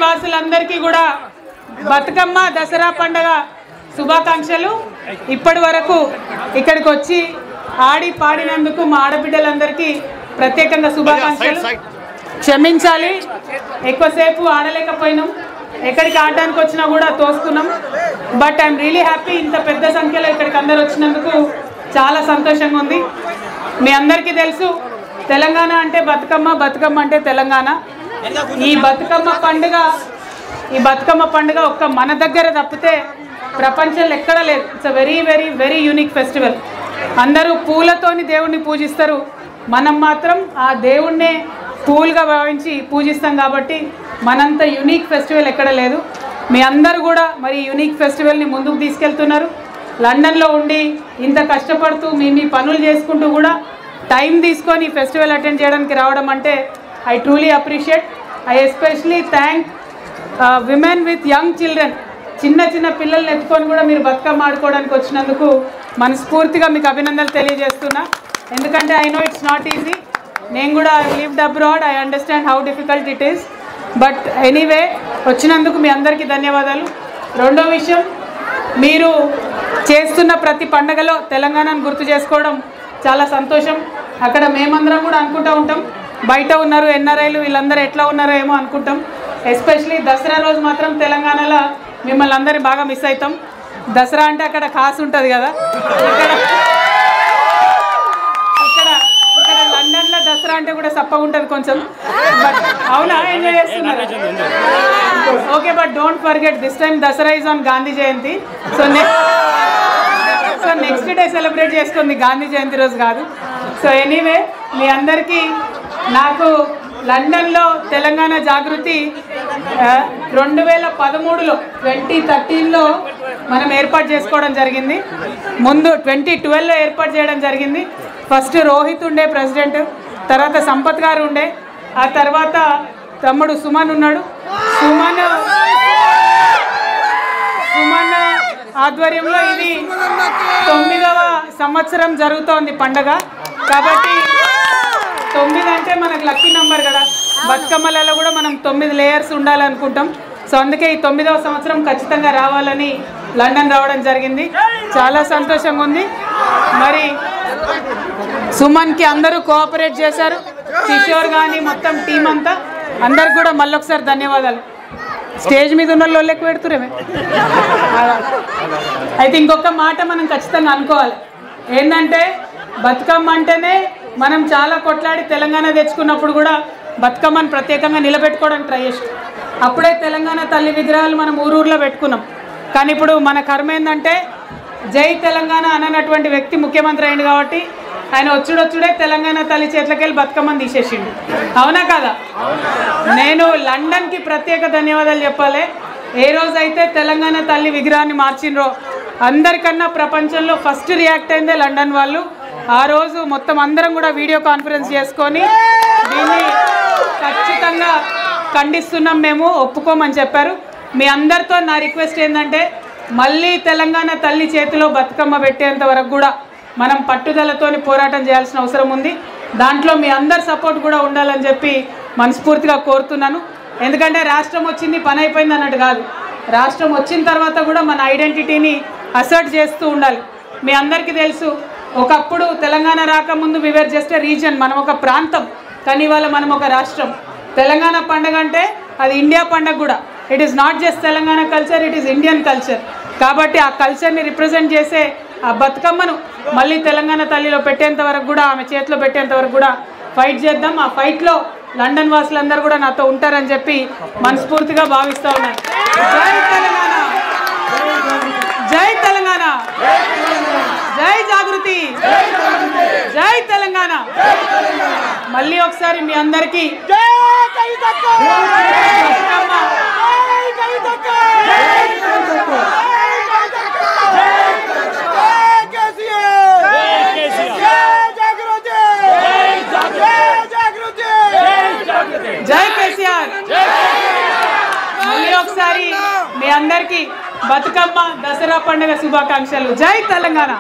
వాసులందరికీ కూడా బతుకమ్మ దసరా పండుగ శుభాకాంక్షలు. ఇప్పటి వరకు ఇక్కడికి వచ్చి ఆడి పాడినందుకు మా ఆడబిడ్డలందరికీ ప్రత్యేకంగా శుభాకాంక్షలు. క్షమించాలి, ఎక్కువసేపు ఆడలేకపోయినాం, ఎక్కడికి ఆడడానికి వచ్చినా కూడా తోసుకున్నాం. బట్ ఐఎమ్ రియలీ హ్యాపీ, ఇంత పెద్ద సంఖ్యలో ఇక్కడికి అందరు వచ్చినందుకు చాలా సంతోషంగా ఉంది. మీ అందరికీ తెలుసు తెలంగాణ అంటే బతుకమ్మ, బతుకమ్మ అంటే తెలంగాణ. ఈ బతుకమ్మ పండుగ ఒక్క మన దగ్గర తప్పితే ప్రపంచంలో ఎక్కడ లేదు. It's a very very very unique festival. అందరూ పూలతోని దేవుణ్ణి పూజిస్తారు, మనం మాత్రం ఆ దేవుణ్ణే పూలుగా భావించి పూజిస్తాం. కాబట్టి మనంత యూనిక్ ఫెస్టివల్ ఎక్కడ లేదు. మీ అందరూ కూడా మరి యూనిక్ ఫెస్టివల్ని ముందుకు తీసుకెళ్తున్నారు. లండన్లో ఉండి ఇంత కష్టపడుతూ మీ పనులు చేసుకుంటూ కూడా టైం తీసుకొని ఈ ఫెస్టివల్ అటెండ్ చేయడానికి రావడం అంటే I truly appreciate. I especially thank women with young children. చిన్న పిల్లల్ని ఎత్తుకొని కూడా మీరు బతుకమ్మ ఆడుకోవడానికి వచ్చినందుకు మనస్ఫూర్తిగా మీకు అభినందనలు తెలియజేస్తున్నా. ఎందుకంటే I know it's not easy. నేను కూడా lived abroad, I understand how difficult it is. But anyway వచ్చినందుకు మీ అందరికీ ధన్యవాదాలు. రెండో విషయం, మీరు చేస్తున్న ప్రతి పండగలో తెలంగాణను గుర్తు చేసుకోవడం చాలా సంతోషం. అక్కడ మేమందరం కూడా అనుకుంటూ ఉంటాం, బయట ఉన్నారు ఎన్ఆర్ఐలు వీళ్ళందరూ ఎట్లా ఉన్నారో ఏమో అనుకుంటాం. ఎస్పెషలీ దసరా రోజు మాత్రం తెలంగాణలో మిమ్మల్ని అందరినీ బాగా మిస్ అవుతాం. దసరా అంటే అక్కడ కాసు ఉంటుంది కదా, ఇక్కడ లండన్లో దసరా అంటే కూడా సప్పగా ఉంటుంది కొంచెం. బట్ అవునా, ఎంజాయ్ చేస్తున్నారు? Okay, but don't forget this time Dasara is on Gandhi Jayanti. So next day celebrate చేసుకుంది, గాంధీ జయంతి రోజు కాదు. సో ఎనీవే మీ అందరికీ నాకు లండన్లో తెలంగాణ జాగృతి 2013లో 2013లో మనం ఏర్పాటు చేసుకోవడం జరిగింది. ముందు 2012లో ఏర్పాటు చేయడం జరిగింది. ఫస్ట్ రోహిత్ ఉండే ప్రెసిడెంట్, తర్వాత సంపత్ గారు ఉండే, ఆ తర్వాత తమ్ముడు సుమన్ ఉన్నాడు. సుమన్ ఆధ్వర్యంలో ఇది 9వ సంవత్సరం జరుగుతోంది పండగ. కాబట్టి 9 అంటే మనకు లక్కీ నెంబర్ కదా. బతుకమ్మలలో కూడా మనం 9 లేయర్స్ ఉండాలనుకుంటాం. సో అందుకే ఈ 9వ సంవత్సరం ఖచ్చితంగా రావాలని లండన్ రావడం జరిగింది. చాలా సంతోషంగా ఉంది. మరి సుమన్కి అందరూ కోఆపరేట్ చేశారు, కిషోర్ కానీ మొత్తం టీం అంతా. అందరికి కూడా మళ్ళొకసారి ధన్యవాదాలు. స్టేజ్ మీద ఉన్న వాళ్ళు ఎక్కువ పెడుతురేమే. అయితే ఇంకొక మాట మనం ఖచ్చితంగా అనుకోవాలి, ఏంటంటే బతుకమ్మ అంటేనే మనం చాలా కొట్లాడి తెలంగాణ తెచ్చుకున్నప్పుడు కూడా బతుకమ్మను ప్రత్యేకంగా నిలబెట్టుకోవడానికి ట్రై చేస్తాం. అప్పుడే తెలంగాణ తల్లి విగ్రహాలు మనం ఊరూరులో పెట్టుకున్నాం. కానీ ఇప్పుడు మన కర్మ ఏంటంటే జై తెలంగాణ అననటువంటి వ్యక్తి ముఖ్యమంత్రి అయింది. కాబట్టి ఆయన వచ్చుడే తెలంగాణ తల్లి చేతులకెళ్ళి బతుకమ్మని తీసేసిండు. అవునా కదా? నేను లండన్కి ప్రత్యేక ధన్యవాదాలు చెప్పాలి. ఏ రోజైతే తెలంగాణ తల్లి విగ్రహాన్ని మార్చిండ్రో అందరికన్నా ప్రపంచంలో ఫస్ట్ రియాక్ట్ అయిందే లండన్ వాళ్ళు. ఆ రోజు మొత్తం అందరం కూడా వీడియో కాన్ఫరెన్స్ చేసుకొని దీన్ని ఖచ్చితంగా ఖండిస్తున్నాం, మేము ఒప్పుకోమని చెప్పారు. మీ అందరితో నా రిక్వెస్ట్ ఏంటంటే మళ్ళీ తెలంగాణ తల్లి చేతిలో బతుకమ్మ పెట్టేంత వరకు కూడా మనం పట్టుదలతోని పోరాటం చేయాల్సిన అవసరం ఉంది. దాంట్లో మీ అందరి సపోర్ట్ కూడా ఉండాలని చెప్పి మనస్ఫూర్తిగా కోరుతున్నాను. ఎందుకంటే రాష్ట్రం వచ్చింది పని అయిపోయింది అన్నట్టు కాదు, రాష్ట్రం వచ్చిన తర్వాత కూడా మన ఐడెంటిటీని అసర్ట్ చేస్తూ ఉండాలి. మీ అందరికీ తెలుసు, ఒకప్పుడు తెలంగాణ రాకముందు వి వర్ జస్ట్ ఎ రీజన్, మనం ఒక ప్రాంతం. కానీ ఇవాళ మనం ఒక రాష్ట్రం. తెలంగాణ పండుగ అంటే అది ఇండియా పండుగ కూడా. It is not just Telangana culture, it is Indian culture. కాబట్టి ఆ కల్చర్ని రిప్రజెంట్ చేసే ఆ బతుకమ్మను మళ్ళీ తెలంగాణ తల్లిలో పెట్టేంత వరకు కూడా, ఆమె చేతిలో పెట్టేంత వరకు కూడా ఫైట్ చేద్దాం. ఆ ఫైట్లో లండన్ వాసులందరూ కూడా నాతో ఉంటారని చెప్పి మనస్ఫూర్తిగా భావిస్తూ ఉన్నాను. జై తెలంగాణ, జై తెలంగాణ, జై జాగృతి, జై తెలంగాణ. మళ్ళీ ఒకసారి మీ అందరికీ జై కేసీఆర్. మళ్ళీ ఒకసారి మీ అందరికీ బతుకమ్మ దసరా పండుగ శుభాకాంక్షలు. జై తెలంగాణ.